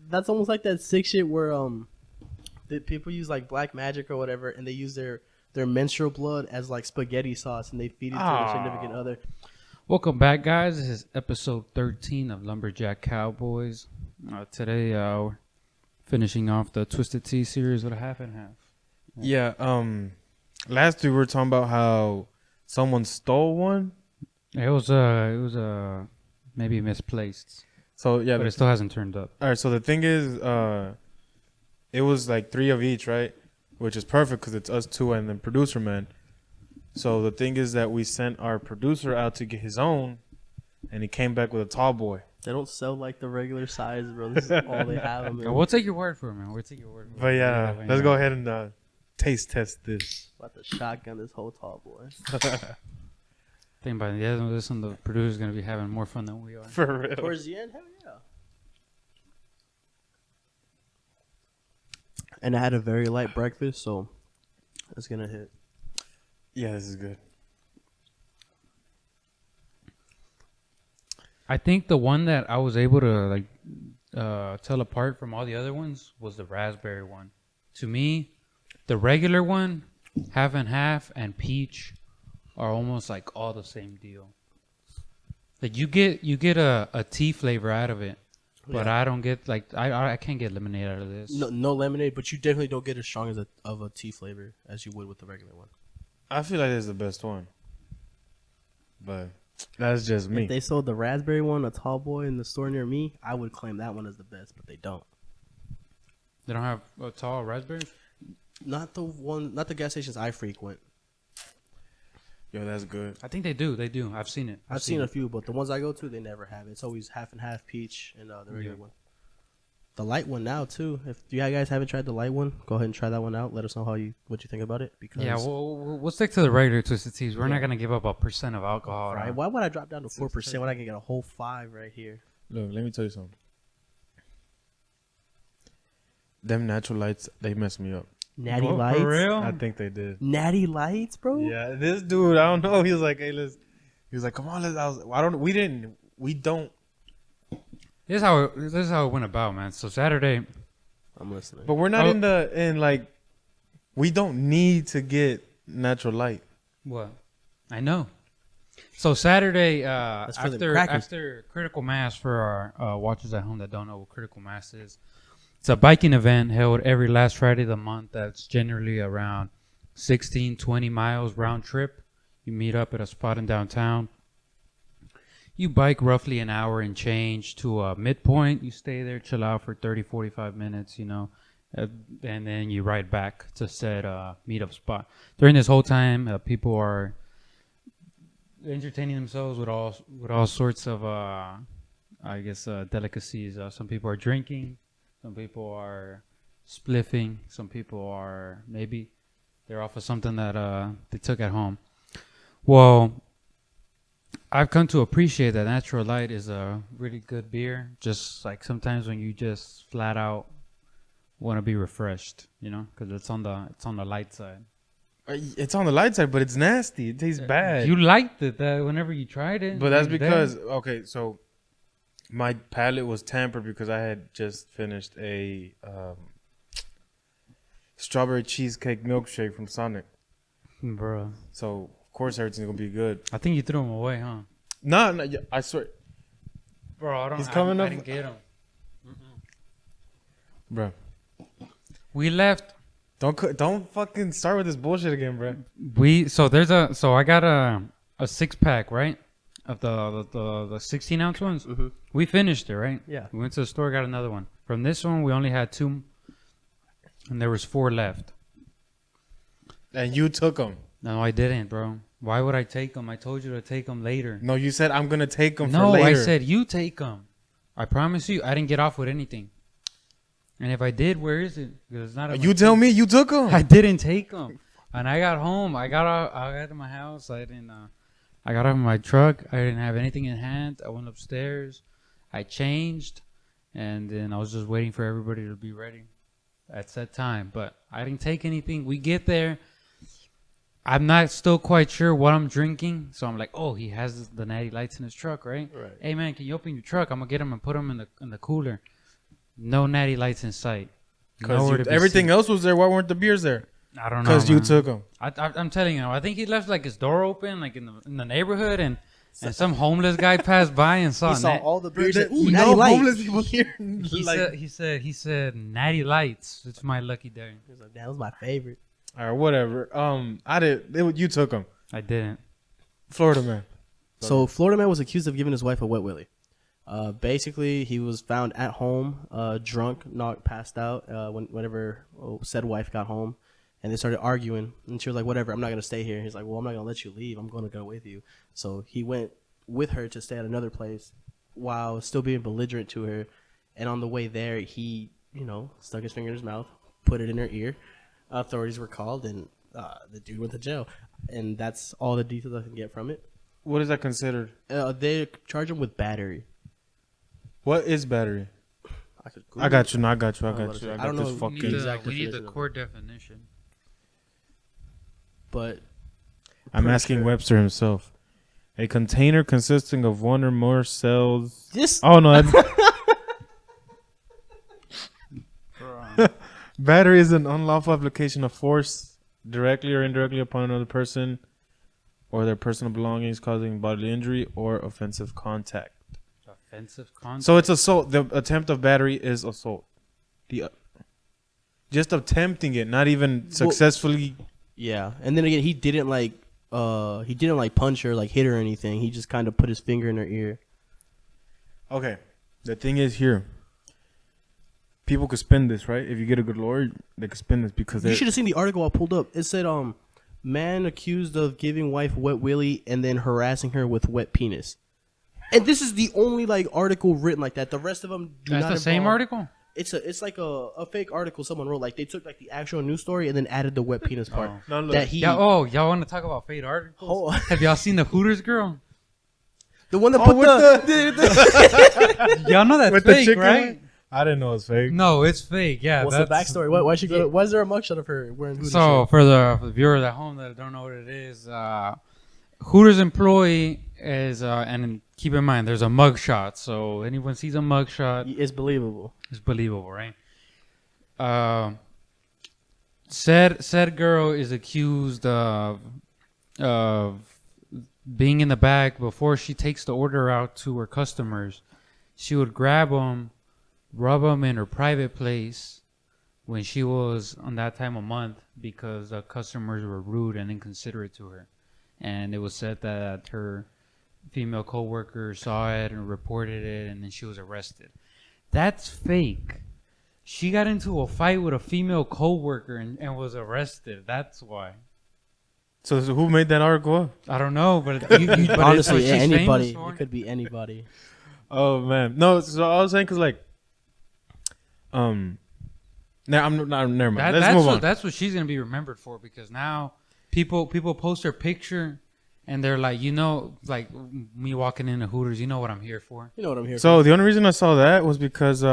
That's almost like that sick shit where that people use like black magic or whatever, and they use their menstrual blood as like spaghetti sauce, and they feed it to their significant other. Welcome back, guys. This is episode 13 of Lumberjack Cowboys. Today, we're finishing off the Twisted Tea series with a half and half. Yeah. Last week we were talking about how someone stole one. It was maybe misplaced. So yeah, but it still hasn't turned up. All right. So the thing is, it was like 3 of each, right? Which is perfect because it's us two and then producer man. So the thing is that we sent our producer out to get his own, and he came back with a tall boy. They don't sell like the regular size, bro. This is all they have. I mean, we'll take your word for it, man. We'll take your word for it. But yeah, let's go ahead and taste test this. About to shotgun this whole tall boy. Think about it. Yeah, this one, the producer's going to be having more fun than we are. For real. Towards the end, hell yeah. And I had a very light breakfast, so it's going to hit. Yeah, this is good. I think the one that I was able to tell apart from all the other ones was the raspberry one. To me, the regular one, half and half, and peach are almost like all the same deal. Like you get a tea flavor out of it, but I don't get I can't get lemonade out of this. No lemonade, but you definitely don't get as strong as of a tea flavor as you would with the regular one. I feel like it's the best one, but that's just me. If they sold the raspberry one, a tall boy, in the store near me, I would claim that one as the best, but they don't. They don't have a tall raspberry? Not the gas stations I frequent. Yo, that's good. I think they do. They do. I've seen it. I've seen a few, but the ones I go to, they never have it. It's always half and half peach and the regular one. The light one now too. If you guys haven't tried the light one, go ahead and try that one out. Let us know what you think about it. Because we'll stick to the regular Twisted Teas. We're not gonna give up 1% of alcohol. Right? Why would I drop down to 4% when I can get a whole 5 right here? Look, let me tell you something. Them natural lights, they messed me up. Natty Lights? For real? I think they did. Natty Lights, bro? Yeah, this dude, I don't know. He was like, hey, he was like, come on, we don't. This is how it went about, man. So Saturday, I'm listening. But we're not we don't need to get natural light. What? I know. So Saturday, after Critical Mass, for our watchers at home that don't know what Critical Mass is, it's a biking event held every last Friday of the month. That's generally around 16, 20 miles round trip. You meet up at a spot in downtown. You bike roughly an hour and change to a midpoint. You stay there, chill out for 30, 45 minutes, and then you ride back to said meetup spot. During this whole time, people are entertaining themselves with all sorts of, delicacies. Some people are drinking. Some people are spliffing. Some people are they're off of something that they took at home. Well, I've come to appreciate that Natural Light is a really good beer. Just like sometimes when you just flat out want to be refreshed, because it's on the light side. It's on the light side, but it's nasty. It tastes bad. You liked it whenever you tried it. But that's because so my palate was tampered because I had just finished a strawberry cheesecake milkshake from Sonic. Bro. So of course everything's gonna be good. I think you threw them away, huh? No, I swear. Bro, I didn't get them. Bro. We left. Don't fucking start with this bullshit again, bro. I got a 6-pack, right? Of the 16 ounce ones. Mm-hmm. We finished it, right? Yeah. We went to the store, got another one. From this one, we only had 2, and there was 4 left. And you took them. No, I didn't, bro. Why would I take them? I told you to take them later. No, you said I'm gonna take them for later. No, I said you take them. I promise you, I didn't get off with anything. And if I did, where is it? Because it's not. You tell me you took them. I didn't take them. And I got home. I got out of my house. I got out of my truck. I didn't have anything in hand. I went upstairs. I changed, and then I was just waiting for everybody to be ready at set time. But I didn't take anything. We get there. I'm not still quite sure what I'm drinking. So I'm like, oh, he has the Natty Lights in his truck, right? Right. Hey, man, can you open your truck? I'm going to get them and put them in the cooler. No natty lights in sight. Because everything else was there. Why weren't the beers there? I don't know. Because you took them. I'm telling you, I think he left like his door open, like in the neighborhood, and some homeless guy passed by and saw. He saw all the beers. Ooh, no homeless people here. He said natty lights. It's my lucky day. He was like, that was my favorite. Or whatever. You took them. I didn't. Florida man. So Florida man was accused of giving his wife a wet willy. Basically, he was found at home, drunk, passed out. Whenever said wife got home, and they started arguing, and she was like, "Whatever, I'm not gonna stay here." He's like, "Well, I'm not gonna let you leave. I'm gonna go with you." So he went with her to stay at another place, while still being belligerent to her. And on the way there, he, stuck his finger in his mouth, put it in her ear. Authorities were called, and the dude went to jail. And that's all the details I can get from it. What is that considered? They charge him with battery. What is battery? I got you. I got you. I don't know we need the core definition. But I'm asking Webster himself. A container consisting of one or more cells. Oh no. Battery is an unlawful application of force directly or indirectly upon another person or their personal belongings, causing bodily injury or offensive contact. Offensive contact? So it's assault. The attempt of battery is assault. Just attempting it, not even successfully. Yeah, and then again, he didn't punch her, hit her or anything. He just kind of put his finger in her ear. Okay, the thing is here. People could spin this, right? If you get a good lawyer, they could spin this because you should have seen the article I pulled up. It said, man accused of giving wife wet willy and then harassing her with wet penis. And this is the only article written like that. The rest of them do not. That's the same article. It's like a fake article someone wrote. They took the actual news story and then added the wet penis part. No, look. Y'all want to talk about fake articles? Have y'all seen the Hooters girl? The one that put y'all know that's fake, right? I didn't know it was fake. No, it's fake. Yeah. What's the backstory? Why she go? Why is there a mugshot of her wearing Hooters? So for the viewers at home that don't know what it is, Hooters employee is, and keep in mind there's a mugshot. So anyone sees a mugshot, it's believable. It's believable, right? Said girl is accused of being in the back before she takes the order out to her customers. She would grab them, rub them in her private place when she was on that time of month because the customers were rude and inconsiderate to her. And it was said that her female coworker saw it and reported it, and then she was arrested. That's fake. She got into a fight with a female coworker and was arrested. That's why. So who made that article up? I don't know, but honestly, anybody. It could be anybody. Oh man, no. So I was saying because now I'm not. Never mind. Let's move on. That's what she's gonna be remembered for because now people post her picture and they're like, me walking into Hooters, you know what I'm here for. You know what I'm here for. So the only reason I saw that was because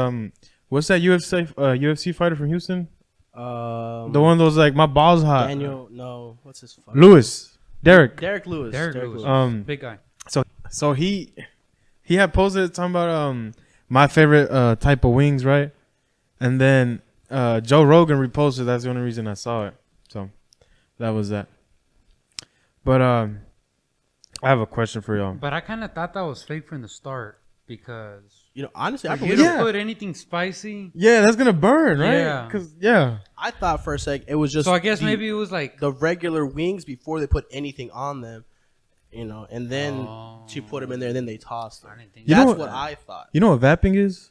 what's that UFC fighter from Houston? The one that was my balls hot. What's his fuck? Derek Lewis. Big guy. So he had posted talking about my favorite type of wings, right? And then Joe Rogan reposted. That's the only reason I saw it. So that was that. But I have a question for y'all. But I kind of thought that was fake from the start because honestly, you don't put anything spicy. Yeah, that's gonna burn, right? Yeah. Because I thought for a sec it was just. So I guess maybe it was the regular wings before they put anything on them, and then she put them in there, and then they tossed them. That's what I thought. You know what vaping is?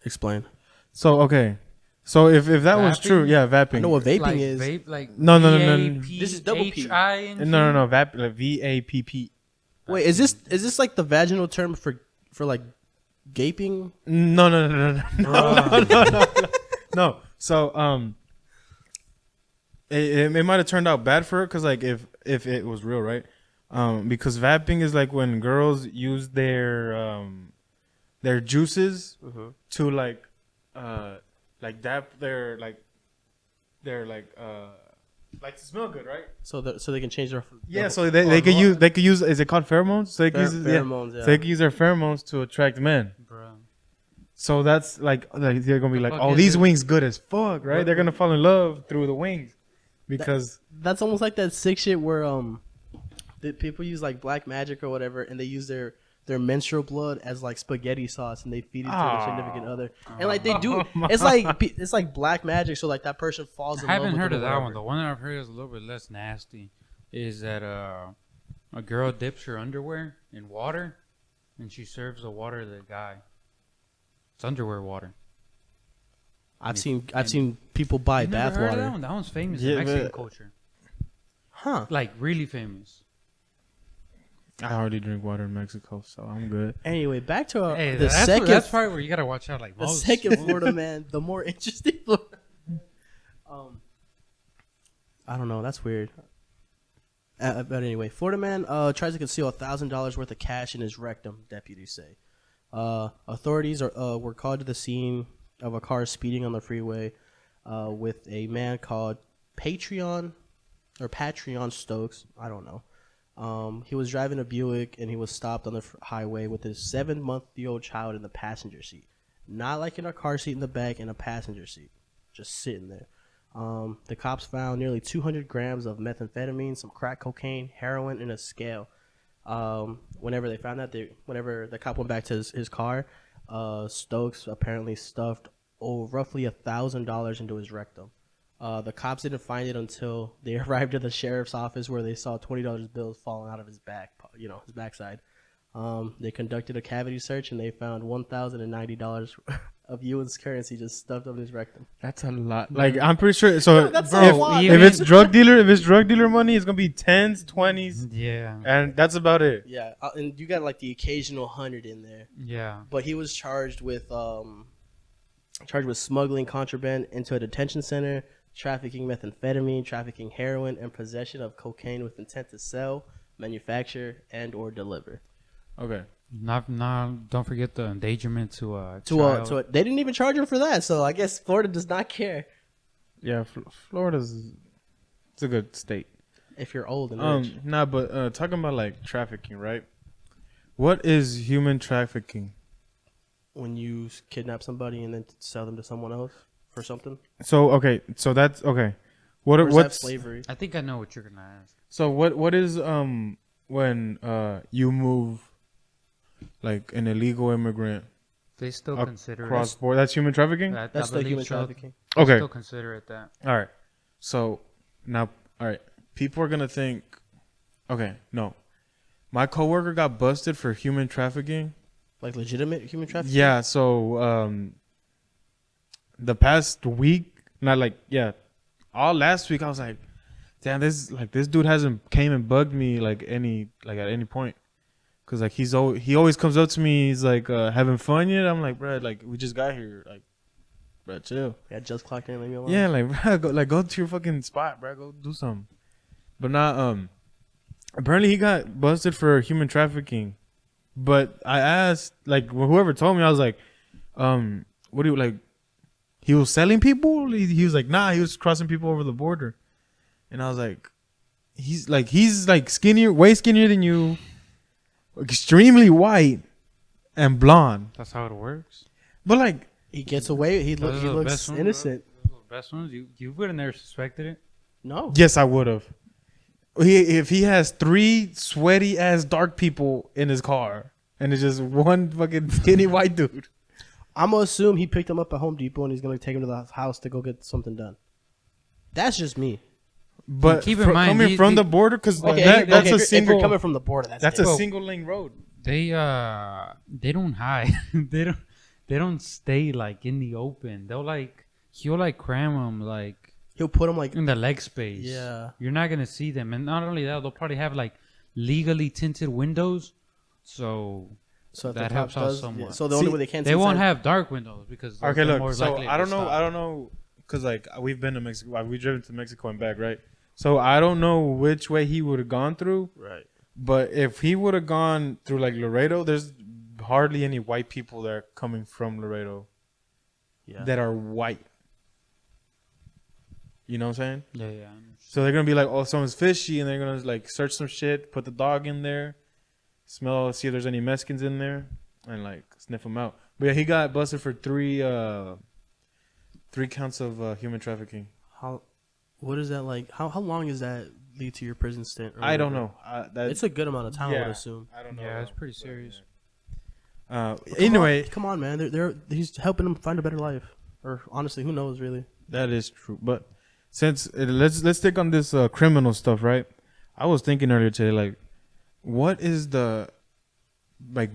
Explain. So okay. So if that was true, yeah, vaping. I know what vaping is. Vape, no. This is double P. No. Vap, VAPP. Wait, is this the vaginal term for gaping? No. No. So it might have turned out bad for her because if it was real, right? Because vaping is when girls use their juices to dap their to smell good, right? So they can change their so they could use is it called pheromones? So they could use pheromones, so they could use their pheromones to attract men. Bro. So that's like they're gonna be like, oh, is these it? wings good as fuck, right? They're gonna fall in love through the wings because That's almost like that sick shit where that people use like black magic or whatever, and they use their menstrual blood as like spaghetti sauce, and they feed it to their significant other, and like they do. It's like black magic, so like that person falls in I love with haven't heard them of or that one. whatever. The one that I've heard is a little bit less nasty. Is that a girl dips her underwear in water, and she serves the water to the guy. It's underwear water. I've seen people buy You never bath heard of water. that one? That one's famous Yeah, in Mexican but- culture. Huh. Like really famous. I already drink water in Mexico, so I'm good. Anyway, back to Hey, the that's second that's part where you gotta watch out. Like the most. second Florida man, the more interesting Florida. I don't know. That's weird. But anyway, Florida man tries to conceal $1,000 worth of cash in his rectum. Deputies say. Authorities were called to the scene of a car speeding on the freeway with a man called Patreon Stokes. I don't know. He was driving a Buick and he was stopped on the highway with his 7-month-old child in the passenger seat. Not like in a car seat in the back, in a passenger seat. Just sitting there. The cops found nearly 200 grams of methamphetamine, some crack cocaine, heroin, and a scale. Whenever they found that, whenever the cop went back to his car, Stokes apparently stuffed roughly $1,000 into his rectum. The cops didn't find it until they arrived at the sheriff's office, where they saw $20 bills falling out of his his backside. They conducted a cavity search and they found $1,090 of U.S. currency just stuffed up in his rectum. That's a lot. Like I'm pretty sure. So That's bro, a lot, if man. it's drug dealer money, it's gonna be 10s, 20s, Yeah. and that's about it. Yeah, and you got like the occasional 100 in there. Yeah. But he was charged with smuggling contraband into a detention center, trafficking methamphetamine, trafficking heroin, and possession of cocaine with intent to sell, manufacture, and or deliver. Okay. Not don't forget the endangerment to a child. They didn't even charge him for that, so I guess Florida does not care Yeah, Florida's it's a good state. if you're old and rich. Nah, but talking about like trafficking, right? What is human trafficking? When you kidnap somebody and then sell them to someone else for something, So okay, so that's okay. or is that What's slavery? I think I know what you're gonna ask. so what is when you move like an illegal immigrant They still consider cross it. border? That's human trafficking. That's I the believe human so. trafficking. They Okay. still consider it that. All right. So now, all right. People are gonna think, okay, no, my coworker got busted for human trafficking. Like legitimate human trafficking? Yeah. So the past week, all last week, I was like, damn, this dude hasn't came and bugged me at any point. Cause like he always comes up to me. He's like, having fun yet? I'm like, bro, like we just got here. Like, bro, chill. Yeah, just clocked in. Leave me alone. Yeah, like bro, go to your fucking spot, bro. Go do something. But not apparently he got busted for human trafficking. But I asked like whoever told me, I was like, what do you like? He was selling people? He was like, nah, he was crossing people over the border. And I was like, he's like skinnier, way skinnier than you, extremely white and blonde. That's how it works. But like He gets away. He Those are the looks best ones, innocent. Those are the best ones. You wouldn't have suspected it. No. yes, I would have. If he has 3 sweaty ass dark people in his car and it's just one fucking skinny white dude. I'm gonna assume he picked him up at Home Depot and he's gonna take him to the house to go get something done. That's just me. But keep in mind, coming from the border, because that's a if single. you're coming from the border, that's That's a different. single lane road. They don't hide. they don't stay like in the open. He'll like cram them like He'll put him like in the leg space. Yeah. You're not gonna see them, and not only that, they'll probably have like legally tinted windows, so if that the cop helps out does- somewhat. yeah, so the only See, way they can't. they see won't inside- have dark windows because Okay, they're look. more So likely I don't to know. stop. I don't know, because like we've been to Mexico. We've driven to Mexico and back, right? So I don't know which way he would have gone through. Right. But if he would have gone through like Laredo, there's hardly any white people there coming from Laredo Yeah. that are white. You know what I'm saying? Yeah. So they're gonna be like, oh, someone's fishy, and they're gonna like search some shit, put the dog in there, smell, see if there's any Mexicans in there, and like sniff them out. But yeah, he got busted for three counts of human trafficking. What is that like? How long is that lead to your prison stint? I don't know. It's a good amount of time, I would assume. I don't know. Yeah, it's pretty serious. Anyway, come on, man. He's helping them find a better life. Or honestly, who knows, really? that is true. But since let's stick on this criminal stuff, right? I was thinking earlier today, like, what is the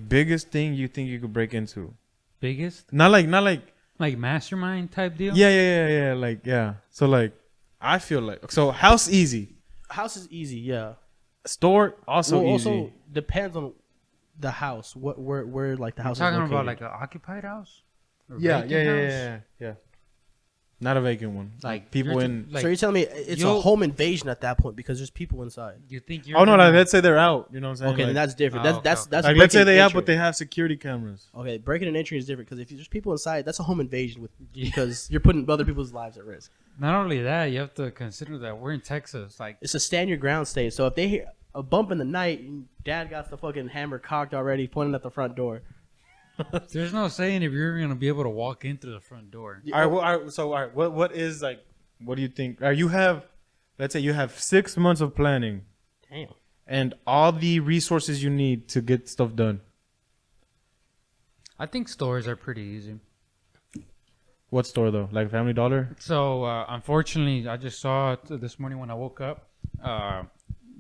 biggest thing you think you could break into? Biggest? Not like mastermind type deal? Yeah. Like, yeah. So like, I feel like house easy. House is easy, yeah. Store also easy. Also depends on the house. Where like the house is talking located. about like an occupied house? Or Yeah. vacant house? Not a vacant one. Like people in. So you're telling me it's a home invasion at that point because there's people inside. You think you're? Oh no! Like, let's say they're out. You know what I'm saying? Okay, then that's different. That's like, let's say they breaking out, entry. but they have security cameras. Okay, breaking an entry is different because if there's people inside, that's a home invasion because you're putting other people's lives at risk. Not only that, you have to consider that we're in Texas. Like, it's a stand your ground state. So if they hear a bump in the night, and Dad got the fucking hammer cocked already, pointing at the front door. there's no saying if you're gonna be able to walk in through the front door. All right. What is like? What do you think? Let's say you have 6 months of planning. Damn. And all the resources you need to get stuff done. I think stores are pretty easy. What store though? Like Family Dollar? So unfortunately, I just saw it this morning when I woke up.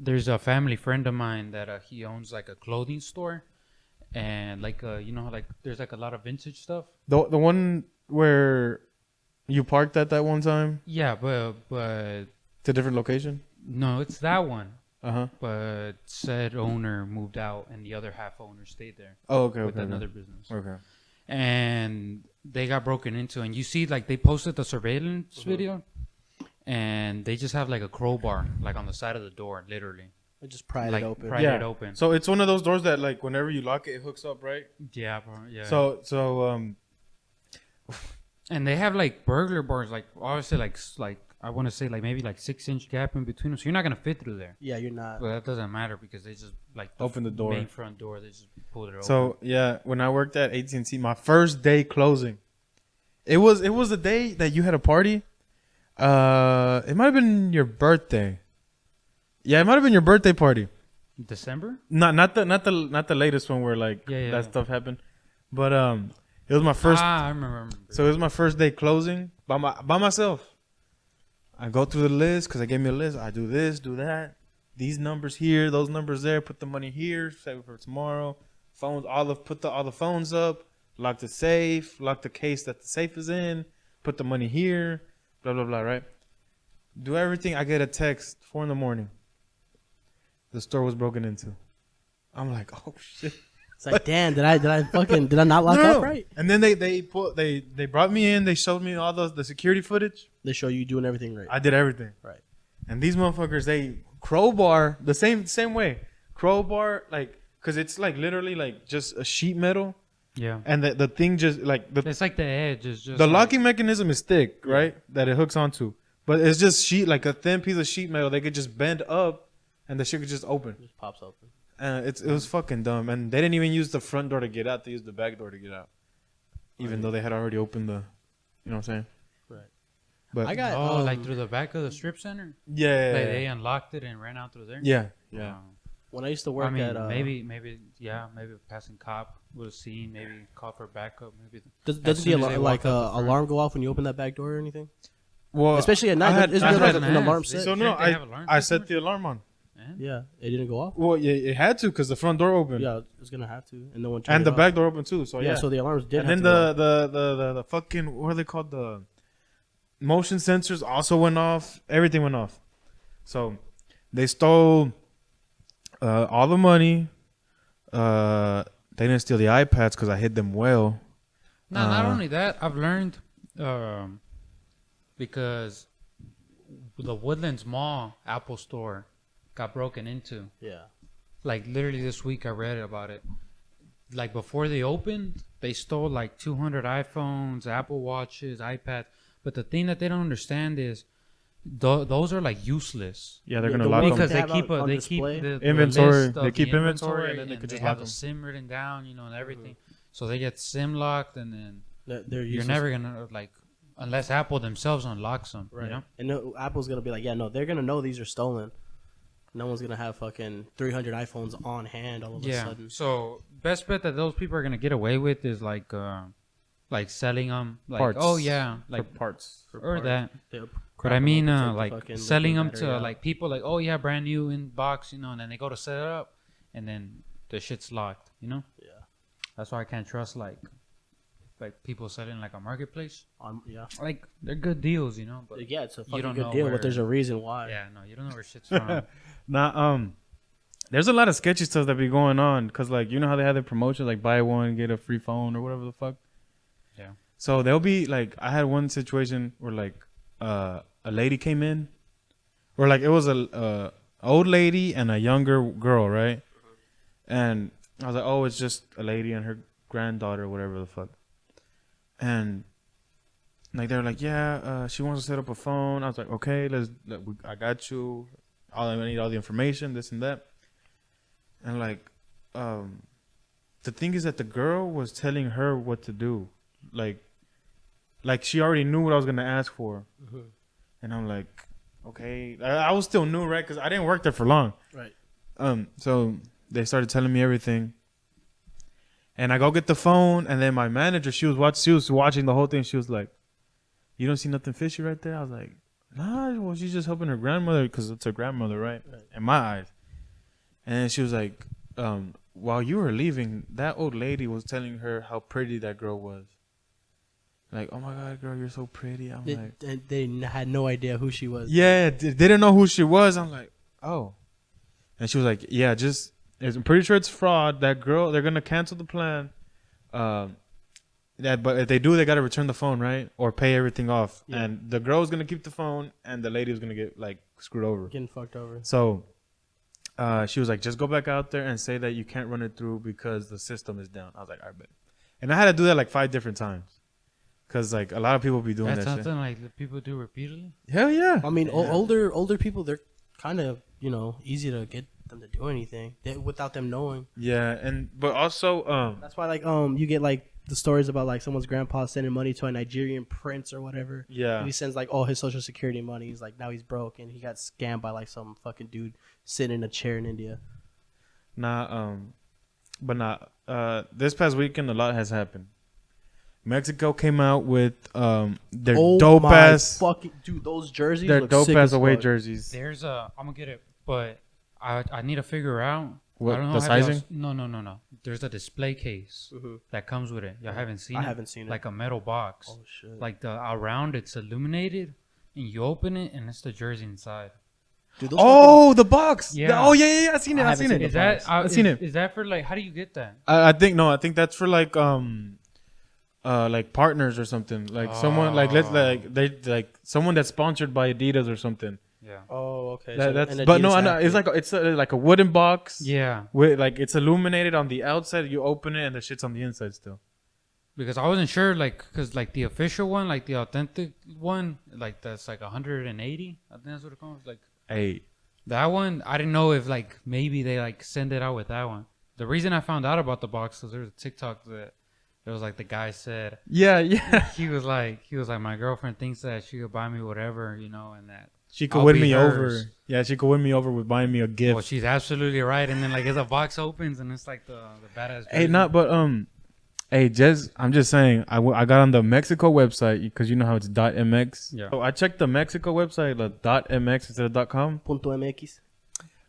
There's a family friend of mine that he owns like a clothing store, and like you know how like there's like a lot of vintage stuff. The one where you parked at that one time? Yeah, but It's a different location? no, it's that one. Uh-huh. But said owner moved out, and the other half owner stayed there. Oh, okay. With another business. Okay. And they got broken into, and you see like they posted the surveillance video, and they just have like a crowbar like on the side of the door, literally. I just pried Like, it open. pried it open. So it's one of those doors that like whenever you lock it, it hooks up, right? Yeah, bro. Yeah. So and they have like burglar bars, like obviously like I want to say like maybe like 6-inch gap in between them, so you're not gonna fit through there. Yeah, you're not. But that doesn't matter because they just like open the door. Main front door. They just pulled it open. So yeah, when I worked at AT&T, my first day closing, it was the day that you had a party. It might have been your birthday. Yeah, it might have been your birthday party. December? Not the latest one where like that stuff happened, but it was my first. I remember. So it was my first day closing by myself. I go through the list because they gave me a list. I do this, do that. These numbers here, those numbers there. Put the money here. Save it for tomorrow. Phones, put all the phones up. Lock the safe. Lock the case that the safe is in. Put the money here. Blah blah blah. Right. Do everything. I get a text 4 a.m. The store was broken into. I'm like, oh shit. It's like, damn, did I not lock up right? And then they brought me in. They showed me all the security footage. They show you doing everything right. I did everything right. And these motherfuckers, they crowbar the same way. Crowbar, like, cause it's like literally like just a sheet metal. Yeah. And the thing just like it's like the edge is just the locking mechanism is thick, right? That it hooks onto, but it's just like a thin piece of sheet metal. They could just bend up, and the shit could just open. It just pops open. It was fucking dumb, and they didn't even use the front door to get out. They used the back door to get out, even though they had already opened the, you know what I'm saying? Right. But I got like through the back of the strip center. Yeah. Like they unlocked it and ran out through there. Yeah. When I used to work at maybe a passing cop would have seen, maybe call for backup. Maybe doesn't the alarm go off when you open that back door or anything? Well, especially at night. Isn't there like an alarm set? So no, I set the alarm on. Yeah, it didn't go off. Well, yeah, it had to because the front door opened. Yeah, it's gonna have to, and no one turned and the it back off. door opened too. So yeah, so the alarms did. And then the fucking, what are they called? The motion sensors also went off. Everything went off. So they stole all the money. They didn't steal the iPads because I hid them well. No, not only that, I've learned because the Woodlands Mall Apple store got broken into. Yeah. Like literally this week I read about it. Like before they opened, they stole like 200 iPhones, Apple Watches, iPads. But the thing that they don't understand is those are like useless. Yeah, they're gonna lock them because they keep the inventory. list of They keep the inventory, and then they could just have lock the them. SIM written down, and everything. So they get SIM locked, and then you're never gonna like unless Apple themselves unlocks them, right? You know? And no, Apple's gonna be like, yeah, no, they're gonna know these are stolen. No one's gonna have fucking 300 iPhones on hand all of a sudden. So best bet that those people are gonna get away with is like selling them, like parts. Oh yeah, like for parts or that. But I mean, like selling them to like people, like oh yeah, brand new in box, you know, and then they go to set it up, and then the shit's locked, you know. Yeah. That's why I can't trust like people selling like a marketplace. Yeah. Like they're good deals, you know. But yeah, it's a fucking good deal, but there's a reason why. Yeah, no, you don't know where shit's from. There's a lot of sketchy stuff that be going on because like you know how they have their promotions like buy one get a free phone or whatever the fuck. Yeah. So they'll be like I had one situation where like a lady came in, or like it was a old lady and a younger girl, right? And I was like, oh, it's just a lady and her granddaughter or whatever the fuck. And like they were like, yeah, she wants to set up a phone. I was like, okay, I got you. I need all the information, this and that. And like, the thing is that the girl was telling her what to do, like she already knew what I was gonna ask for. Mm-hmm. And I'm like, okay, I was still new, right? Because I didn't work there for long, right? So they started telling me everything. And I go get the phone, and then my manager, she was watching the whole thing. She was like, "You don't see nothing fishy right there?" I was like, "Nah, well, she's just helping her grandmother because it's her grandmother, right?" In my eyes. And then she was like, "While you were leaving, that old lady was telling her how pretty that girl was. Like, oh my God, girl, you're so pretty." I'm like, they had no idea who she was. Yeah, they didn't know who she was. I'm like, oh. And she was like, yeah, I'm pretty sure it's fraud. That girl, they're gonna cancel the plan. But if they do, they gotta return the phone, right, or pay everything off. Yeah. And the girl's gonna keep the phone, and the lady was gonna get like screwed over, getting fucked over. So, she was like, just go back out there and say that you can't run it through because the system is down. I was like, I bet. And I had to do that like 5 different times, cause like a lot of people be doing that. That's shit. something like that people do repeatedly. Hell yeah. I mean, older people, they're kind of easy to get them to do anything without them knowing. Yeah, but also that's why like you get like the stories about like someone's grandpa sending money to a Nigerian prince or whatever. Yeah, and he sends like all his social security money. He's like, now he's broke and he got scammed by like some fucking dude sitting in a chair in India. This past weekend a lot has happened. Mexico came out with their dope ass fucking dude, those jerseys. Their look dope sick ass as away fuck. jerseys. I'm gonna get it, but I need to figure out what I don't know the sizing. No. There's a display case that comes with it. Y'all haven't seen it? I haven't seen it. Like a metal box. Oh shit! Like around it's illuminated, and you open it, and it's the jersey inside. Dude, the box. Yeah. Yeah. I've seen it. I've seen it. I've seen it. Is that for like? How do you get that? I think that's for like partners or something. Like someone someone that's sponsored by Adidas or something. Yeah. Oh, okay. It's like a wooden box. Yeah. With like it's illuminated on the outside. You open it and the shit's on the inside still. Because I wasn't sure, like, because like the official one, like the authentic one, like that's like 180. I think that's what it comes. Like, hey, that one I didn't know if like maybe they like send it out with that one. The reason I found out about the box because there was a TikTok that it was like the guy said, yeah, he was like my girlfriend thinks that she could buy me whatever, you know, and that she could win me over. Yeah, she could win me over with buying me a gift. Well, she's absolutely right. And then like as the box opens and it's like the badass. Hey, Jez, I'm just saying, I got on the Mexico website because you know how it's .mx. Yeah. So I checked the Mexico website, like .mx instead of .com. .mx.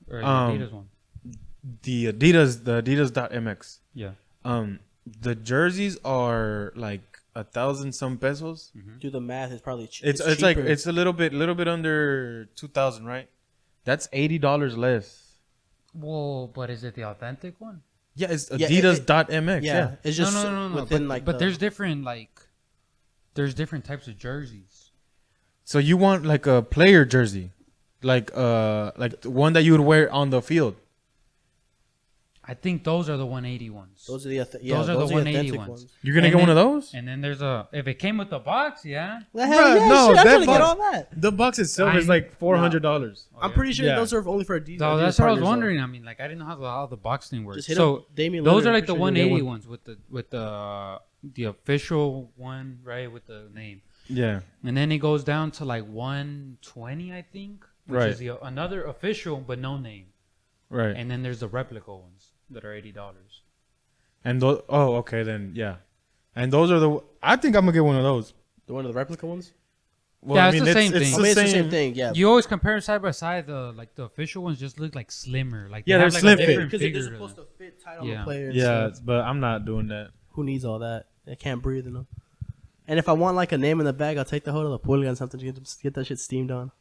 Or the Adidas one. The Adidas.mx. Yeah. The jerseys are like 1,000 some pesos. Mm-hmm. Do the math. It's probably it's like it's a little bit under 2,000, right? That's $80 less. Whoa, but is it the authentic one? Yeah, it's Adidas.mx. Yeah, it's just no. Within but there's different types of jerseys. So you want like a player jersey, like one that you would wear on the field. I think those are the 180 ones. Those are the those are the 180 ones. You're gonna get one of those? And then there's if it came with the box, yeah. The hell yeah, no, shit, I'm get all that. The box itself is like $400. No. I'm pretty sure those are only for Adidas. So that's what I was wondering. I mean, like I didn't know how the box thing works. So those are like the 180 ones with the official one, right, with the name. Yeah. And then it goes down to like 120, I think, which is another official but no name. Right. And then there's the replica ones that are $80. And those, okay, then yeah. And those are I think I'm gonna get one of those. The one of the replica ones? Well, yeah, it's the same thing. It's the same thing, yeah. You always compare side by side. The official ones just look like slimmer. Like they're slim fit because they're supposed to fit tight on the player. Yeah, but I'm not doing that. Who needs all that? They can't breathe in them. And if I want like a name in the bag, I'll take the whole of the pulga and something to get that shit steamed on.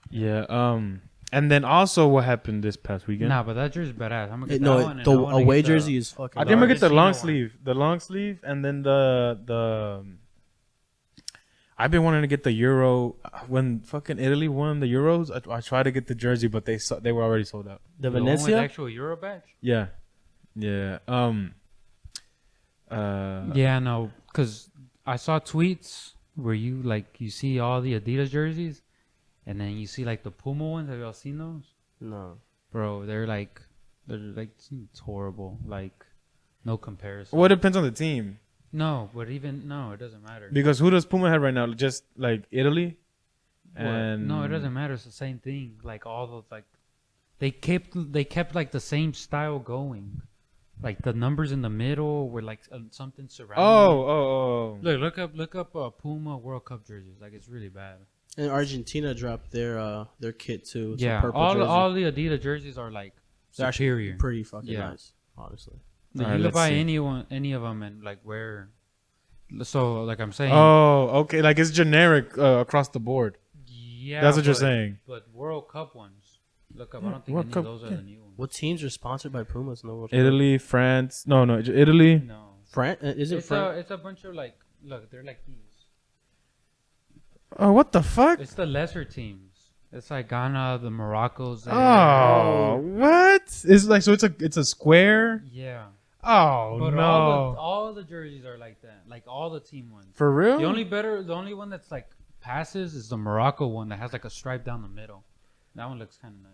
Yeah. And then also, what happened this past weekend? Nah, but that jersey's badass. I'm gonna get that one. The away jersey is fucking. I think I'm gonna get the long sleeve, and then the. I've been wanting to get the Euro when fucking Italy won the Euros. I tried to get the jersey, but they were already sold out. The Venezia, with actual Euro badge. Yeah. Yeah, no, because I saw tweets where you see all the Adidas jerseys. And then you see like the Puma ones. Have y'all seen those? No, bro. They're like it's horrible. Like no comparison. Well, it depends on the team. No, but it doesn't matter. Because who does Puma have right now? Just like Italy. And no, it doesn't matter. It's the same thing. Like all those they kept like the same style going. Like the numbers in the middle were like something surrounding. Oh. Look up Puma World Cup jerseys. Like it's really bad. And Argentina dropped their kit too. It's all the Adidas jerseys are like superior, pretty fucking nice, honestly. You can buy any of them and like wear. So like I'm saying. Oh, okay. Like it's generic across the board. Yeah, that's what you're saying. But World Cup ones, look up. I don't think any of those are the new ones. What teams are sponsored by Pumas in the World Cup? Italy, France. No, Italy. No, France. Is it France? It's a bunch of like. Look, they're like these. Oh, what the fuck? It's the lesser teams. It's like Ghana, the Moroccos. Oh, what? It's like so. It's a square. Yeah. Oh but no! All the jerseys are like that. Like all the team ones. For real? The only one that's like passes is the Morocco one that has like a stripe down the middle. That one looks kind of nice.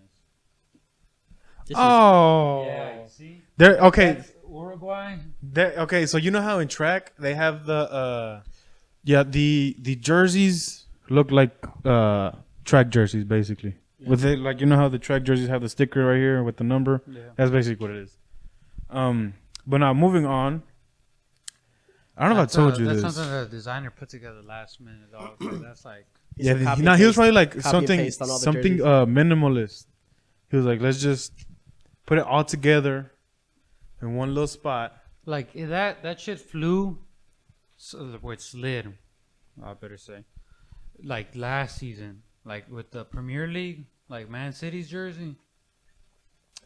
Yeah, you see. They're okay. That's Uruguay. Okay, so you know how in track they have the the jerseys look like track jerseys basically. Yeah. With it, like you know how the track jerseys have the sticker right here with the number. Yeah. That's basically what it is. But now moving on. I don't know if I told you this. That's something that the designer put together last minute. Dog. That's like he was probably like something minimalist. He was like, let's just put it all together in one little spot. Like that shit flew, where it slid. I better say, like last season, like with the Premier League, like Man City's jersey.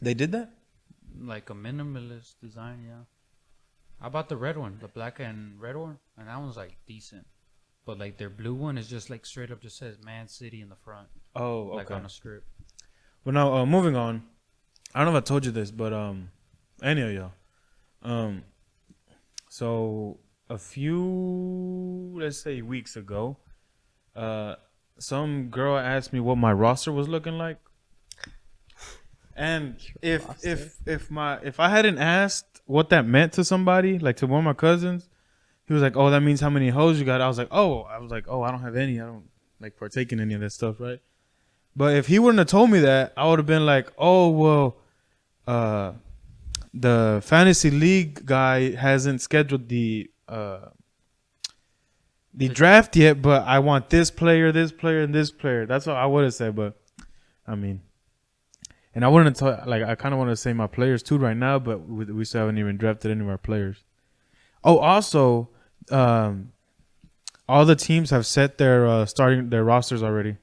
They did that. Like a minimalist design, yeah. How about the red one, the black and red one? And that one's like decent. But like their blue one is just like straight up just says Man City in the front. Oh, okay. Like on a strip. Well, now moving on. I don't know if I told you this, but any of y'all. So a few, let's say, weeks ago, some girl asked me what my roster was looking like. And if I hadn't asked what that meant to somebody, like to one of my cousins, he was like, "Oh, that means how many hoes you got." I was like, "Oh, I don't have any. I don't like partake in any of that stuff, right?" But if he wouldn't have told me that, I would have been like, "Oh, well, the fantasy league guy hasn't scheduled the draft yet, but I want this player, and this player." That's what I would have said, but I mean. And I wouldn't I kind of want to say my players too right now, but we still haven't even drafted any of our players. Oh, also, all the teams have set their rosters already,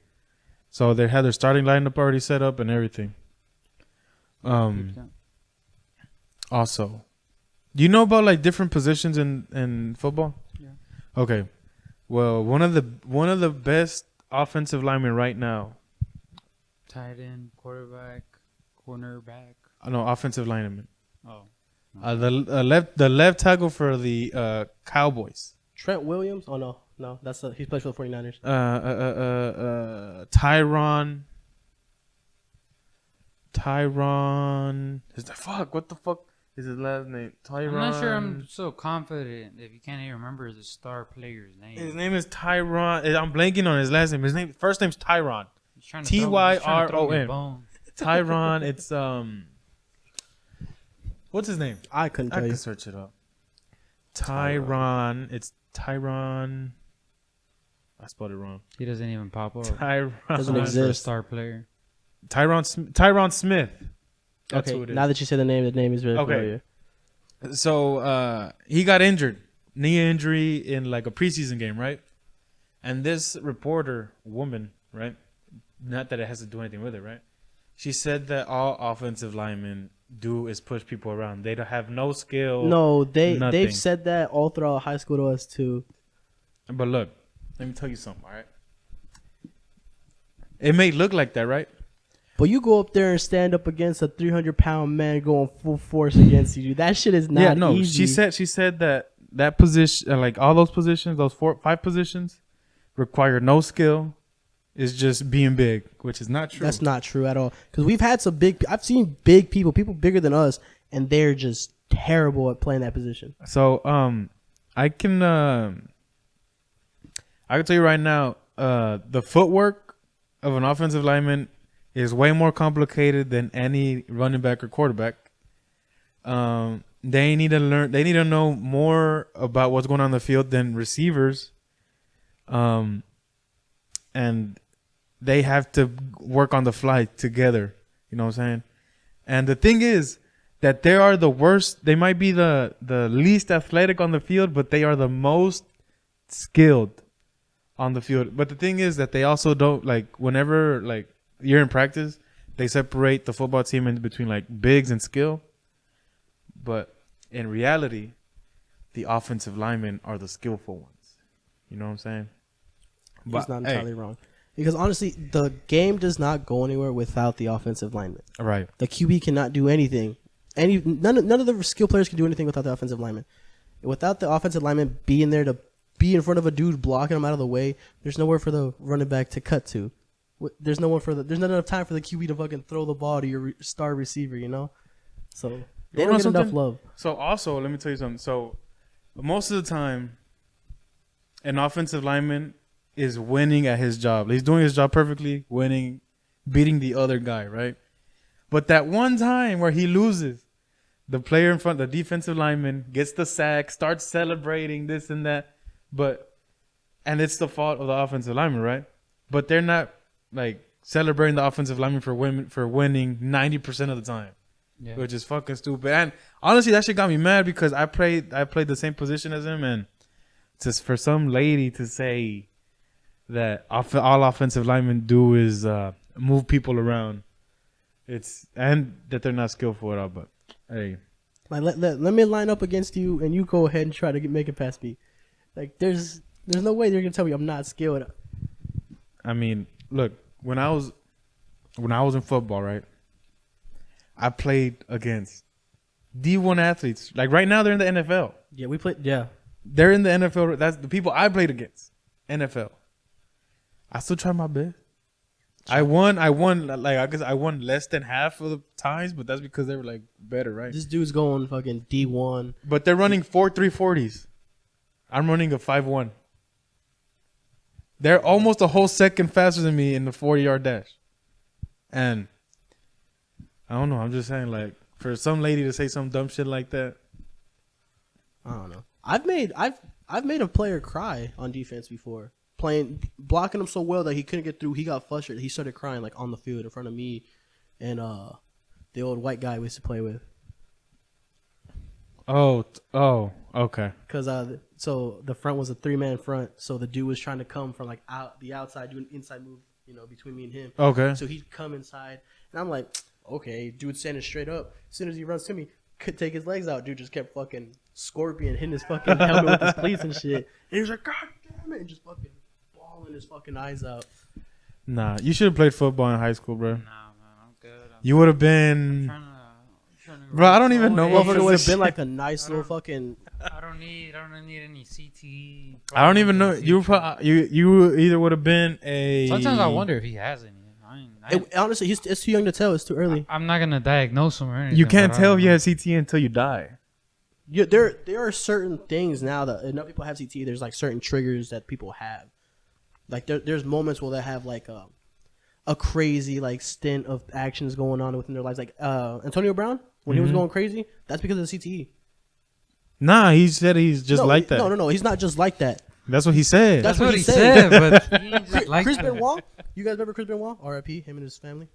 so they had their starting lineup already set up and everything. Also, do you know about like different positions in football? Yeah. Okay. Well, one of the best offensive linemen right now. Tight end, quarterback. Cornerback. No, offensive lineman. Oh. The left tackle for the Cowboys. Trent Williams. Oh no, he plays for the 49ers. Tyron. What the fuck is his last name? Tyron. I'm not sure I'm so confident if you can't even remember the star player's name. His name is Tyron. I'm blanking on his last name. First name's Tyron. Tyron. Tyron. It's what's his name? I couldn't tell you. I can search it up. Tyron. It's Tyron. I spelled it wrong. He doesn't even pop up. Tyron doesn't For a exist. star player. Tyron Smith. That's okay, who it is. now that you said the name is really familiar. So he got injured, knee injury in like a preseason game, right? And this woman, right? Not that it has to do anything with it, right? She said that all offensive linemen do is push people around. They don't have no skill. No, nothing. they've said that all throughout high school to us too. But look, let me tell you something, all right? It may look like that, right? But you go up there and stand up against a 300-pound man going full force against you. That shit is not easy. She said that position, like all those positions, those 5 positions, require no skill. It's just being big, which is not true. That's not true at all. Because we've had I've seen big people bigger than us, and they're just terrible at playing that position. So I can tell you right now, the footwork of an offensive lineman is way more complicated than any running back or quarterback. They need to know more about what's going on in the field than receivers. And they have to work on the fly together. You know what I'm saying? And the thing is that they are the worst. They might be the least athletic on the field, but they are the most skilled on the field. But the thing is that they also don't, like, whenever, like, you're in practice, they separate the football team in between, like, bigs and skill. But in reality, the offensive linemen are the skillful ones. You know what I'm saying? He's not entirely wrong. Because honestly, the game does not go anywhere without the offensive lineman. Right. The QB cannot do anything. None of the skill players can do anything without the offensive lineman. Without the offensive lineman being there to be in front of a dude blocking him out of the way, there's nowhere for the running back to cut to. There's not enough time for the QB to fucking throw the ball to your star receiver, you know? So they don't get enough love. So also, let me tell you something. So most of the time, an offensive lineman is winning at his job. He's doing his job perfectly, winning, beating the other guy, right? But that one time where he loses, the player in front, the defensive lineman, gets the sack, starts celebrating this and that, and it's the fault of the offensive lineman, right? But they're not like celebrating the offensive lineman for winning 90% of the time, which is fucking stupid. And honestly, that shit got me mad because I played the same position as him, and just for some lady to say that all offensive linemen do is move people around, and that they're not skillful at all. But hey, like let me line up against you, and you go ahead and try to make it past me. Like there's no way they're gonna tell me I'm not skilled. I mean, look, when I was in football, right, I played against D1 athletes. Like right now, they're in the NFL. Yeah, we played. Yeah, they're in the NFL. That's the people I played against. NFL. I still try my best. I won. Like I guess I won less than half of the times, but that's because they were like better, right? This dude's going fucking D1. But they're running 4.340s. I'm running a 5.1. They're almost a whole second faster than me in the 40-yard dash. And I don't know. I'm just saying, like, for some lady to say some dumb shit like that. I don't know. I've made a player cry on defense before. Blocking him so well that he couldn't get through. He got frustrated. He started crying like on the field in front of me and the old white guy we used to play with. Oh, okay. Because so the front was a 3-man front, so the dude was trying to come from like the outside, do an inside move, between me and him. Okay. So he'd come inside, and I'm like, okay, dude standing straight up. As soon as he runs to me, could take his legs out. Dude just kept fucking scorpion hitting his fucking helmet with his cleats and shit. And he was like, God damn it, and just fucking bawling his fucking eyes out. Nah, you should have played football in high school, bro. Nah, man, I'm good. You would have been. Bro, I don't even know what it would have been like a nice little fucking. I don't need any CTE. I don't even know. You either would have been a. Sometimes I wonder if he has any. Honestly, it's too young to tell. It's too early. I'm not gonna diagnose him or anything. You can't tell if you have CTE until you die. There are certain things now that enough people have CTE. There's like certain triggers that people have. Like there's moments where they have like a crazy like stint of actions going on within their lives. Like Antonio Brown when he was going crazy, that's because of the CTE. Nah, he said he's just like that. No, he's not just like that. That's what he said. That's what he said. But he ain't just like Chris that. Benoit, you guys remember Chris Benoit? R.I.P. Him and his family.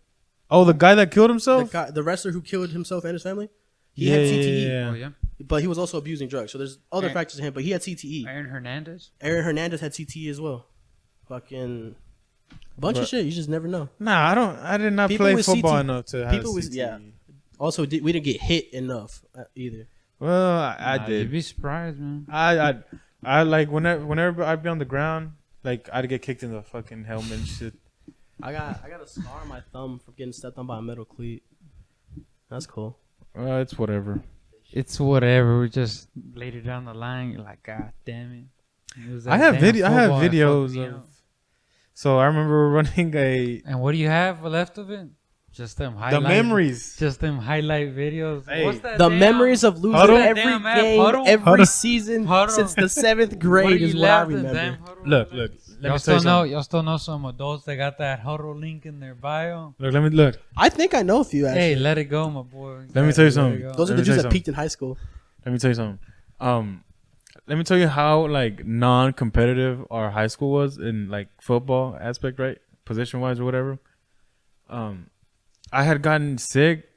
Oh, the guy that killed himself? The wrestler who killed himself and his family. He had CTE. Yeah. Oh, yeah. But he was also abusing drugs. So there's other factors to him. But he had CTE. Aaron Hernandez had CTE as well. Fucking bunch of shit. You just never know. Nah, I did not play football enough to have CTE. Yeah. Also, we didn't get hit enough either. Well, I did. You'd be surprised, man. I like whenever I'd be on the ground, like I'd get kicked in the fucking helmet and shit. I got a scar on my thumb from getting stepped on by a metal cleat. That's cool. It's whatever. It's whatever. We just later down the line, you're like, God damn it. I have videos of. So I remember running a. And what do you have left of it? Just them highlight. The memories. Just them highlight videos. Hey. What's that? The memories of losing every game, every season since the 7th grade is what I remember. Look. Y'all still know some adults that got that huddle link in their bio. Look. I think I know a few. Actually. Hey, let it go, my boy. Let me tell you something. Those are the dudes that peaked in high school. Let me tell you something. Let me tell you how like non-competitive our high school was in like football aspect, right? Position-wise or whatever. I had gotten sick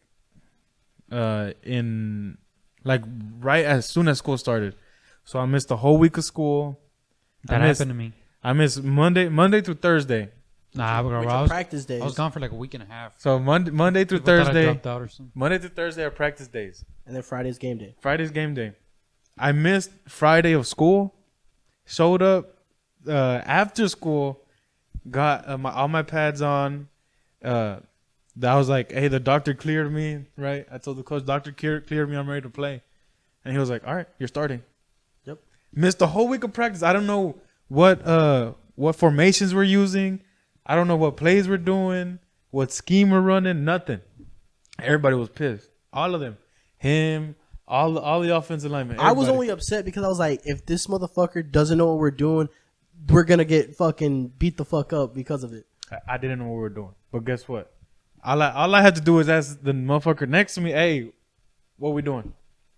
in like right as soon as school started. So I missed the whole week of school. That happened to me. I missed Monday through Thursday. Nah, bro, I practice days. I was gone for like a week and a half. So Monday through Thursday. Dropped out or something. Monday through Thursday are practice days. And then Friday's game day. Friday's game day. I missed Friday of school. Showed up after school. Got all my pads on. I was like, hey, the doctor cleared me, right? I told the coach, doctor cleared me. I'm ready to play. And he was like, all right, you're starting. Yep. Missed the whole week of practice. I don't know what formations we're using. I don't know what plays we're doing, what scheme we're running, nothing. Everybody was pissed. All of them. Him, all the offensive linemen. Everybody. I was only upset because I was like, if this motherfucker doesn't know what we're doing, we're going to get fucking beat the fuck up because of it. I didn't know what we were doing. But guess what? All I had to do is ask the motherfucker next to me, hey, what we doing?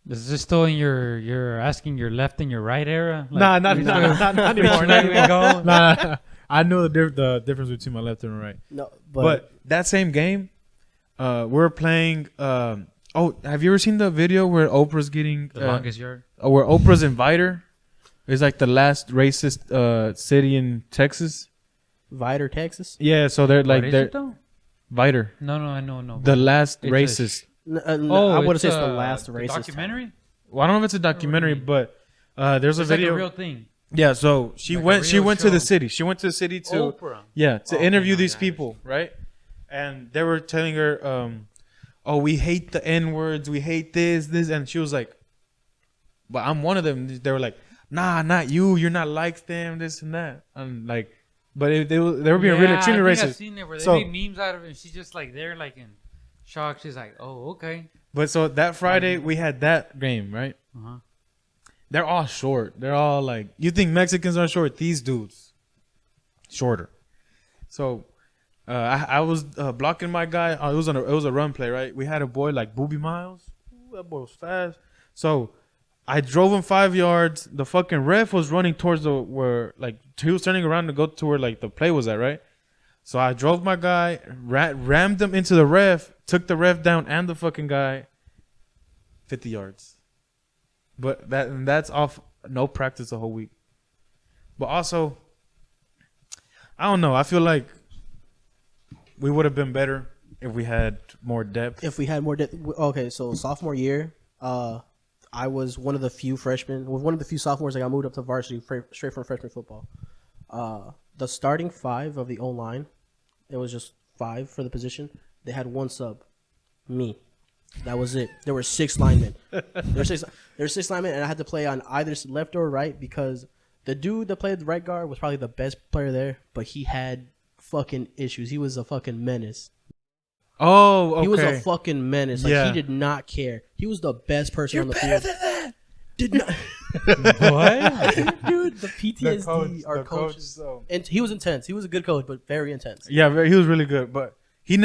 Is this still in you're asking your left and your right era? Like, not anymore. Not even going. Nah. I know the difference between my left and right. No, but that same game, we're playing. Have you ever seen the video where Oprah's getting the longest yard? Where Oprah's in Viter? It's like the last racist city in Texas. Viter, Texas. Yeah, so they're like they're Viter. No, I know. The last racist. I would say it's the last racist. Documentary? Time. Well, I don't know if it's a documentary, but there's a video. Like a real thing. Yeah, so she went to the city. She went to the city to Oprah. Interview these people, right? And they were telling her, we hate the N-words, we hate this, and she was like, but I'm one of them. They were like, nah, not you. You're not like them, this and that. And like, but they were being really extremely racist. I've seen it where they made memes out of it. And she's just like they're like in shock. She's like, oh, okay. But so that Friday we had that game, right? Uh-huh. They're all short. They're all like, you think Mexicans are short? These dudes, shorter. So I was blocking my guy. It was a run play, right? We had a boy like Booby Miles. Ooh, that boy was fast. So I drove him 5 yards. The fucking ref was running towards where he was turning around to go to where like the play was at, right? So I drove my guy, rammed him into the ref, took the ref down and the fucking guy. 50 yards. But that's off no practice the whole week. But also, I don't know. I feel like we would have been better if we had more depth. Okay, so sophomore year, I was one of the few freshmen, one of the few sophomores that got moved up to varsity straight from freshman football. The starting 5 of the O-line, it was just 5 for the position. They had one sub, me. That was it. There were 6 linemen. There were six linemen, and I had to play on either left or right because the dude that played the right guard was probably the best player there, but he had fucking issues. He was a fucking menace. Oh, okay. He was a fucking menace. Like, he did not care. He was the best person on the field. You're better than that. Did not. What? Dude, the PTSD, our coach. And he was intense. He was a good coach, but very intense. Yeah, he was really good, but he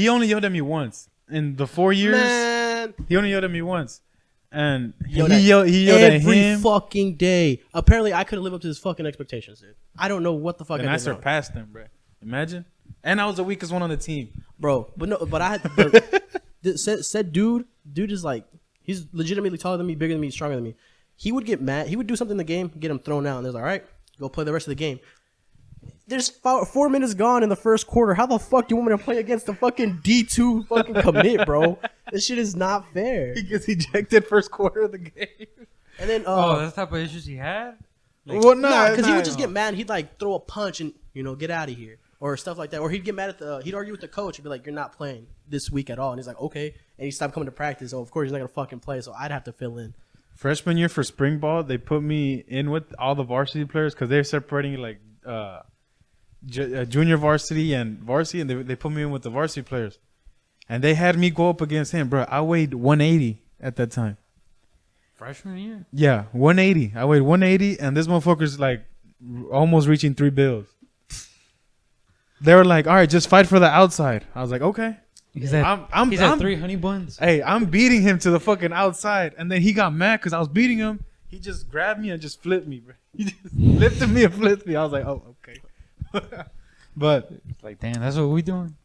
only yelled at me once. In the 4 years, Man. He only yelled at me once. And he yelled every at him. fucking day. Apparently, I couldn't live up to his fucking expectations, dude. I don't know what the fuck and I I did surpassed them, bro. Imagine. And I was the weakest one on the team. Bro, but I had said dude is like, he's legitimately taller than me, bigger than me, stronger than me. He would get mad. He would do something in the game, get him thrown out, and there's like, all right, go play the rest of the game. There's 4 minutes gone in the first quarter. How the fuck do you want me to play against the fucking D2 fucking commit, bro? This shit is not fair. He gets ejected first quarter of the game. And then, that's the type of issues he had? Like, well, because he would just get mad. And he'd like throw a punch and, get out of here. Or stuff like that. Or he'd get mad at he'd argue with the coach and be like, you're not playing this week at all. And he's like, okay. And he stopped coming to practice. So, of course, he's not going to fucking play. So, I'd have to fill in. Freshman year for spring ball, they put me in with all the varsity players because they're separating like junior varsity and varsity. And they put me in with the varsity players. And they had me go up against him, bro. I weighed 180 at that time. Freshman year? Yeah, 180. I weighed 180. And this motherfucker's like almost reaching 3 bills. They were like, all right, just fight for the outside. I was like, okay. He's at 3 honey buns. Hey, I'm beating him to the fucking outside. And then he got mad because I was beating him. He just grabbed me and just flipped me, bro. He just lifted me and flipped me. I was like, oh, okay. But it's like, damn, that's what we doing?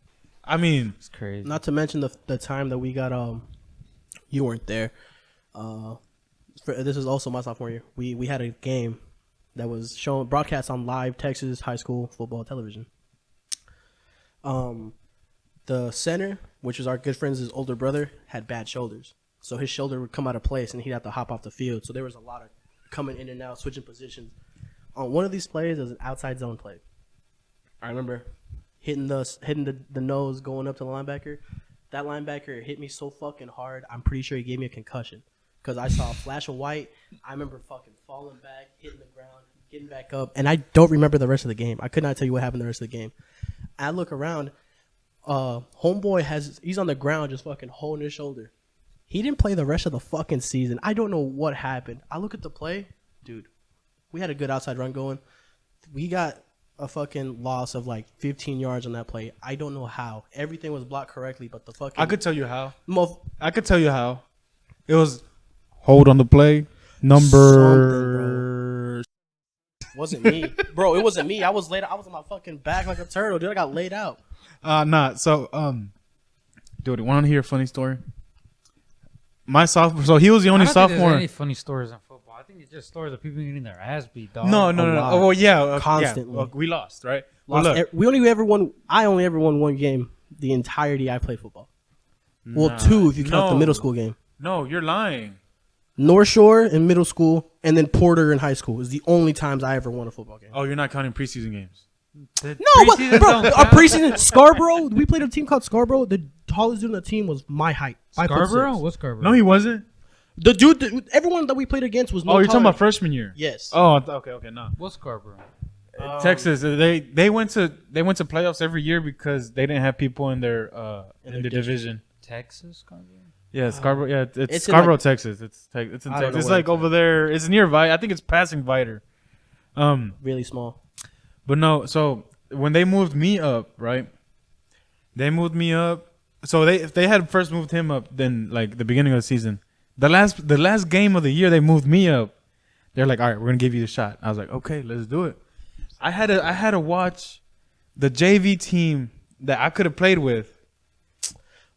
I mean, it's crazy. Not to mention the time that we got, you weren't there. This is also my sophomore year. We had a game that was broadcast on live Texas high school football television. The center, which was our good friend's older brother, had bad shoulders. So his shoulder would come out of place and he'd have to hop off the field. So there was a lot of coming in and out, switching positions. On one of these plays, it was an outside zone play. I remember hitting the nose going up to the linebacker. That linebacker hit me so fucking hard, I'm pretty sure he gave me a concussion. Because I saw a flash of white. I remember fucking falling back, hitting the ground, getting back up. And I don't remember the rest of the game. I could not tell you what happened the rest of the game. I look around. Homeboy he's on the ground just fucking holding his shoulder. He didn't play the rest of the fucking season. I don't know what happened. I look at the play. Dude, we had a good outside run going. We got a fucking loss of like 15 yards on that play. I don't know how. Everything was blocked correctly, but the fucking... I could tell you how. I could tell you how. It was hold on the play. Number... Wasn't me. Bro, it wasn't me. I was laid out. I was on my fucking back like a turtle, dude. I got laid out. So, dude, want to hear a funny story? My sophomore, so he was the only sophomore. There's any funny stories in football. I think it's just stories of people getting their ass beat, dog. No. Oh, well, yeah. Constantly. Yeah. We lost, right? Lost. Well, look. I only ever won one game the entirety I played football. Well, 2 if you count the middle school game. No, you're lying. North Shore in middle school, and then Porter in high school is the only times I ever won a football game. Oh, you're not counting preseason games. No, bro, our preseason Scarborough. We played a team called Scarborough. The tallest dude on the team was my height. Scarborough? What's Scarborough? No, he wasn't. The dude, everyone that we played against was. You're talking about freshman year. Yes. Oh, okay, no. What's Scarborough? Texas. They went to playoffs every year because they didn't have people in their division. Texas, Scarborough. Yeah, Scarborough. Yeah, it's Scarborough, Texas. It's in Texas. It's like over there. It's near I think it's passing Viter. Really small. But no, so when they moved me up, right? They moved me up. So if they had first moved him up, then like the beginning of the season, the last game of the year, they moved me up. They're like, all right, we're gonna give you the shot. I was like, okay, let's do it. I had to watch the JV team that I could have played with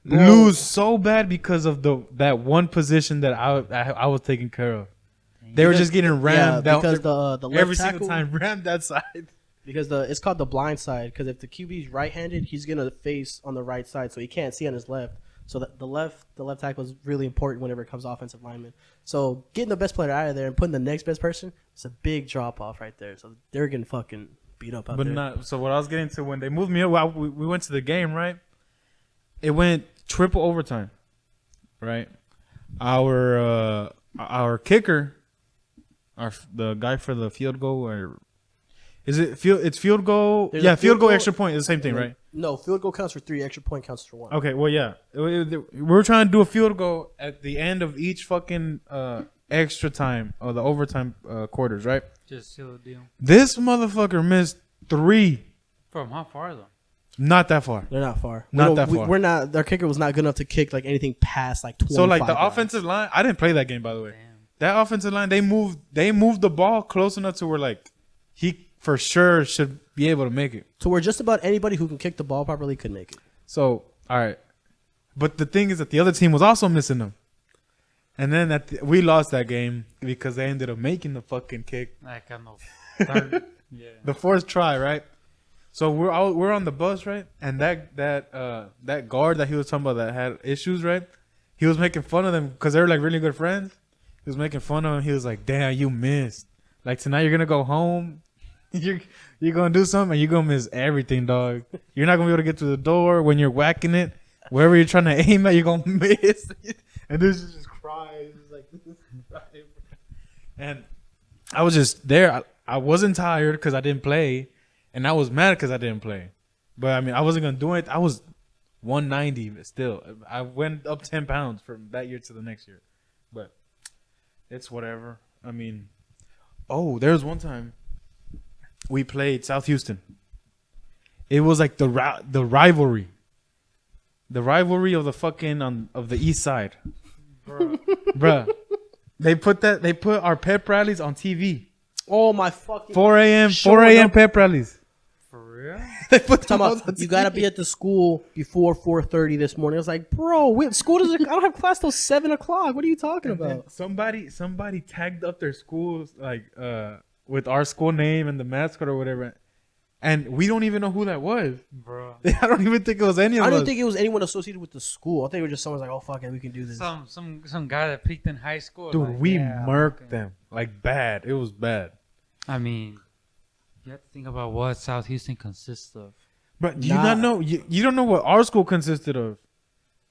lose so bad because of that one position that I was taking care of. They were just getting rammed. Yeah, because the left every tackle, single time rammed that side. Because it's called the blind side. Because if the QB is right-handed, he's gonna face on the right side, so he can't see on his left. So the left tackle is really important whenever it comes to offensive linemen. So getting the best player out of there and putting the next best person, it's a big drop off right there. So they're getting fucking beat up out there. So what I was getting to when they moved me up, we went to the game, right? It went triple overtime. right? Our kicker, the guy for the field goal, or is it field? It's field goal. There's field goal, extra point is the same thing, right? No, field goal counts for 3. Extra point counts for 1. Okay, well, yeah, we're trying to do a field goal at the end of each fucking extra time or the overtime quarters, right? Just seal the deal. This motherfucker missed 3. From how far though? Not that far. They're not far. Not that far. We're not. Our kicker was not good enough to kick like anything past like 25. So like the yards. offensive line, I didn't play that game, by the way. Damn. That offensive line, they moved the ball close enough to where like he for sure should be able to make it. So we're just about anybody who can kick the ball properly could make it. So all right, but the thing is that the other team was also missing them, and then we lost that game because they ended up making the fucking kick. Like on the third, yeah. The 4th try, right? So we're on the bus, right? And that guard that he was talking about that had issues, right? He was making fun of them because they were like really good friends. He was making fun of him. He was like, "Damn, you missed. Like tonight you're gonna go home. You're gonna do something and you're gonna miss everything, dog. You're not gonna be able to get to the door when you're whacking it. Wherever you're trying to aim at, you're gonna miss." And this is just crying. Like, and I was just there. I wasn't tired because I didn't play. And I was mad because I didn't play. But, I mean, I wasn't going to do it. I was 190 but still. I went up 10 pounds from that year to the next year. But it's whatever. I mean, there was one time we played South Houston. It was like the rivalry. The rivalry of the fucking of the east side. Bruh. They put our pep rallies on TV. Oh my fucking 4 a.m. pep rallies. For real? They put them Talking about, you gotta be at the school before 4:30 this morning. I was like, bro, school doesn't. I don't have class till 7 o'clock. What are you talking about? Somebody tagged up their schools like with our school name and the mascot or whatever, and we don't even know who that was, Bro. I don't even think it was any of us. I didn't think it was anyone associated with the school. I think it was just someone's like, oh fuck it, we can do this. Some guy that peaked in high school. Dude, like, we murked them like bad. It was bad. I mean, you have to think about what South Houston consists of. But do you not know? You don't know what our school consisted of.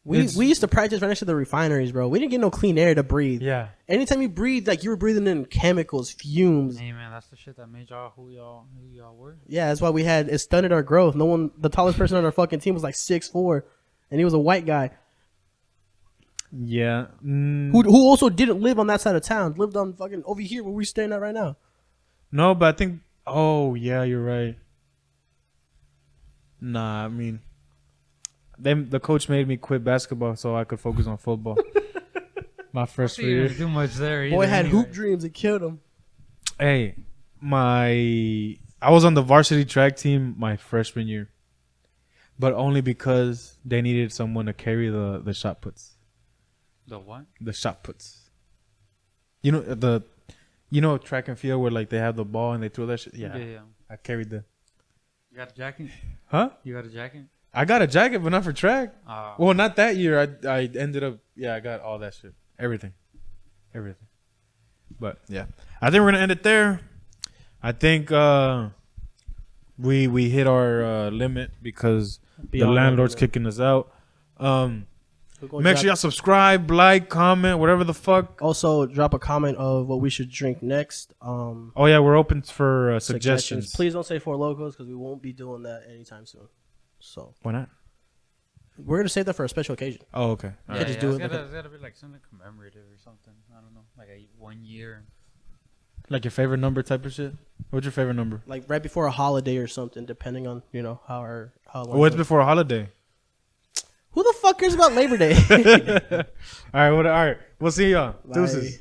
We used to practice right next to the refineries, bro. We didn't get no clean air to breathe. Yeah. Anytime you breathe, like you were breathing in chemicals, fumes. Hey man, that's the shit that made y'all who y'all were. Yeah, that's why it stunted our growth. The tallest person on our fucking team was like 6'4", and he was a white guy. Yeah. Who also didn't live on that side of town. Lived on fucking over here where we're staying at right now. No, but I think. Oh yeah, you're right. Nah, I mean, the coach made me quit basketball so I could focus on football. My first year. Too much there. Boy had hoop dreams. It killed him. Hey, I was on the varsity track team my freshman year, but only because they needed someone to carry the shot puts. The what? The shot puts. You know track and field where like they have the ball and they throw that shit? Yeah. I carried the... You got a jacket? Huh? You got a jacket? I got a jacket, but not for track. Well, not that year. I ended up... Yeah, I got all that shit. Everything. But, yeah. I think we're going to end it there. I think we hit our limit because the landlord's kicking us out. Make sure y'all subscribe, like, comment, whatever the fuck. Also, drop a comment of what we should drink next. Oh yeah, we're open for suggestions. Please don't say Four Locos because we won't be doing that anytime soon. So why not? We're gonna save that for a special occasion. Oh okay. Yeah, just do it. It's gotta be like something commemorative or something. I don't know, like a 1 year. Like your favorite number type of shit. What's your favorite number? Like right before a holiday or something, depending on how long. What's before a holiday? Who the fuck cares about Labor Day? All right. We'll see y'all. Bye. Deuces.